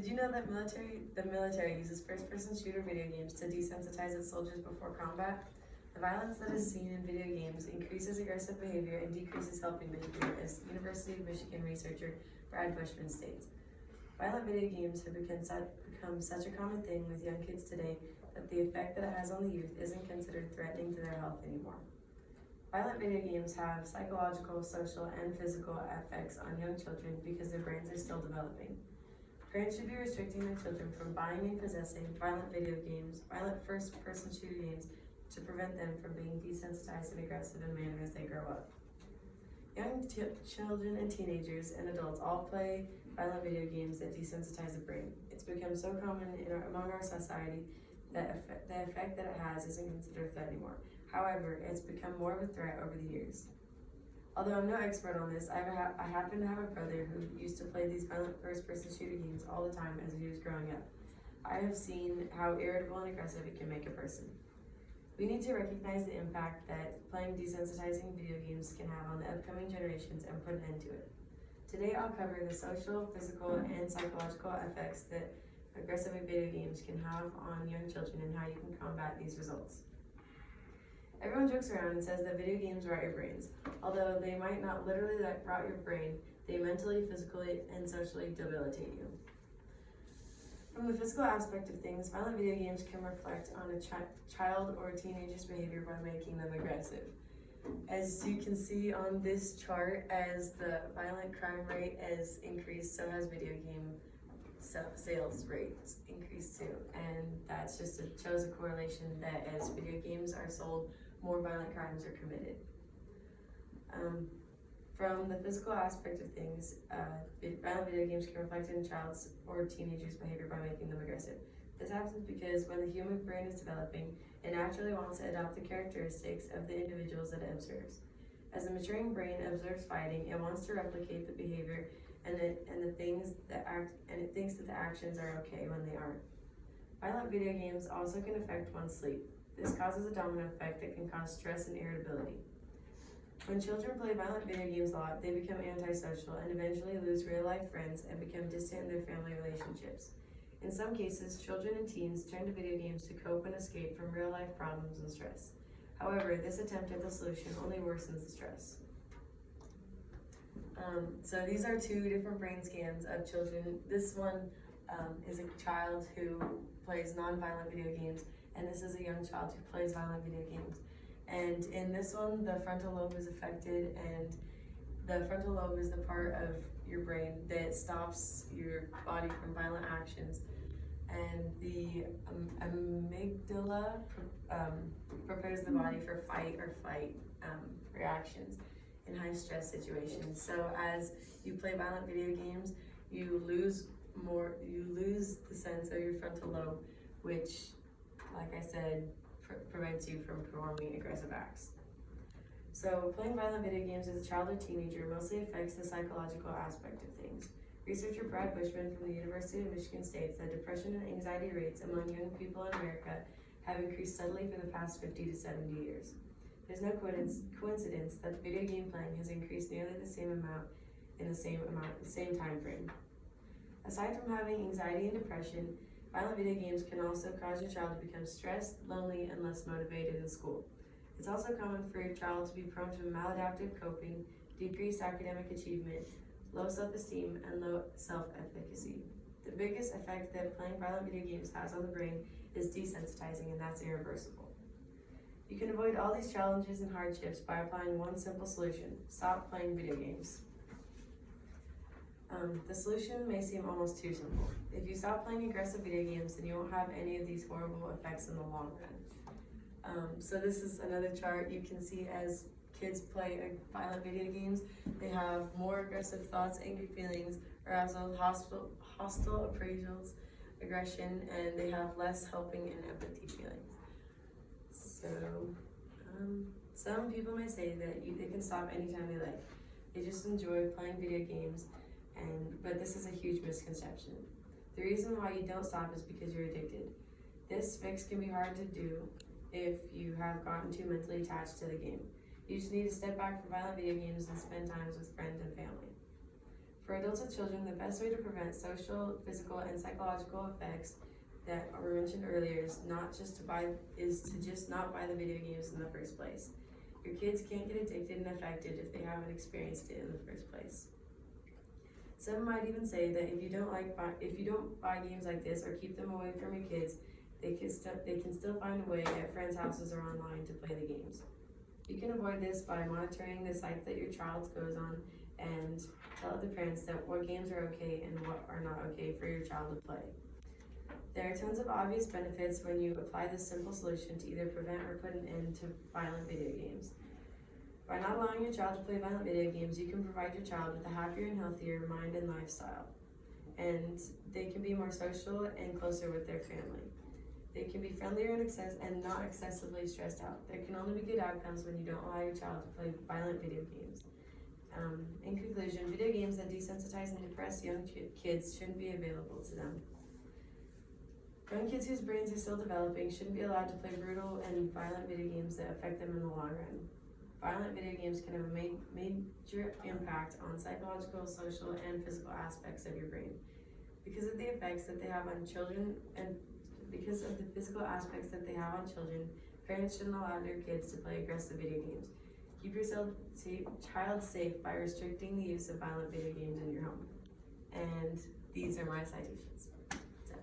Did you know that the military uses first-person shooter video games to desensitize its soldiers before combat? The violence that is seen in video games increases aggressive behavior and decreases helping behavior, as University of Michigan researcher Brad Bushman states. Violent video games have become such a common thing with young kids today that the effect that it has on the youth isn't considered threatening to their health anymore. Violent video games have psychological, social, and physical effects on young children because their brains are still developing. Parents should be restricting their children from buying and possessing violent video games, violent first-person shooter games, to prevent them from being desensitized and aggressive in manner as they grow up. Young children and teenagers and adults all play violent video games that desensitize the brain. It's become so common among our society that the effect that it has isn't considered a threat anymore. However, it's become more of a threat over the years. Although I'm no expert on this, I happen to have a brother who used to play these violent first-person shooter games all the time as he was growing up. I have seen how irritable and aggressive it can make a person. We need to recognize the impact that playing desensitizing video games can have on the upcoming generations and put an end to it. Today I'll cover the social, physical, and psychological effects that aggressive video games can have on young children and how you can combat these results. Everyone jokes around and says that video games rot your brains. Although they might not literally rot your brain, they mentally, physically, and socially debilitate you. From the physical aspect of things, violent video games can reflect on a child or a teenager's behavior by making them aggressive. As you can see on this chart, as the violent crime rate has increased, so has video game sales rates increased too. And that's just shows a correlation that as video games are sold, more violent crimes are committed. From the physical aspect of things, violent video games can reflect in a child's or teenager's behavior by making them aggressive. This happens because when the human brain is developing, it naturally wants to adopt the characteristics of the individuals that it observes. As the maturing brain observes fighting, it wants to replicate the behavior and it thinks that the actions are okay when they aren't. Violent video games also can affect one's sleep. This causes a domino effect that can cause stress and irritability. When children play violent video games a lot, they become antisocial and eventually lose real-life friends and become distant in their family relationships. In some cases, children and teens turn to video games to cope and escape from real-life problems and stress. However, this attempt at the solution only worsens the stress. So these are two different brain scans of children. This one is a child who plays non-violent video games, and this is a young child who plays violent video games. And in this one, the frontal lobe is affected, and the frontal lobe is the part of your brain that stops your body from violent actions. And the amygdala prepares the body for fight or flight reactions in high stress situations. So as you play violent video games, you lose the sense of your frontal lobe, which, like I said, prevents you from performing aggressive acts. So playing violent video games as a child or teenager mostly affects the psychological aspect of things. Researcher Brad Bushman from the University of Michigan states that depression and anxiety rates among young people in America have increased steadily for the past 50 to 70 years. There's no coincidence that video game playing has increased nearly the same amount in the same time frame. Aside from having anxiety and depression, violent video games can also cause your child to become stressed, lonely, and less motivated in school. It's also common for your child to be prone to maladaptive coping, decreased academic achievement, low self-esteem, and low self-efficacy. The biggest effect that playing violent video games has on the brain is desensitizing, and that's irreversible. You can avoid all these challenges and hardships by applying one simple solution: stop playing video games. The solution may seem almost too simple. If you stop playing aggressive video games, then you won't have any of these horrible effects in the long run. So this is another chart. You can see as kids play violent video games, they have more aggressive thoughts, angry feelings, arousal, hostile appraisals, aggression, and they have less helping and empathy feelings. So some people may say that they can stop anytime they like. They just enjoy playing video games, but this is a huge misconception. The reason why you don't stop is because you're addicted. This fix can be hard to do if you have gotten too mentally attached to the game. You just need to step back from violent video games and spend time with friends and family. For adults with children, the best way to prevent social, physical, and psychological effects that were mentioned earlier is to just not buy the video games in the first place. Your kids can't get addicted and affected if they haven't experienced it in the first place. Some might even say that if you don't buy games like this or keep them away from your kids, they can still find a way at friends' houses or online to play the games. You can avoid this by monitoring the sites that your child goes on and tell other parents that what games are okay and what are not okay for your child to play. There are tons of obvious benefits when you apply this simple solution to either prevent or put an end to violent video games. By not allowing your child to play violent video games, you can provide your child with a happier and healthier mind and lifestyle. And they can be more social and closer with their family. They can be friendlier and not excessively stressed out. There can only be good outcomes when you don't allow your child to play violent video games. In conclusion, video games that desensitize and depress young kids shouldn't be available to them. Young kids whose brains are still developing shouldn't be allowed to play brutal and violent video games that affect them in the long run. Violent video games can have a major impact on psychological, social, and physical aspects of your brain. Because of the effects that they have on children and because of the physical aspects that they have on children, parents shouldn't allow their kids to play aggressive video games. Keep your child safe by restricting the use of violent video games in your home. And these are my citations. So.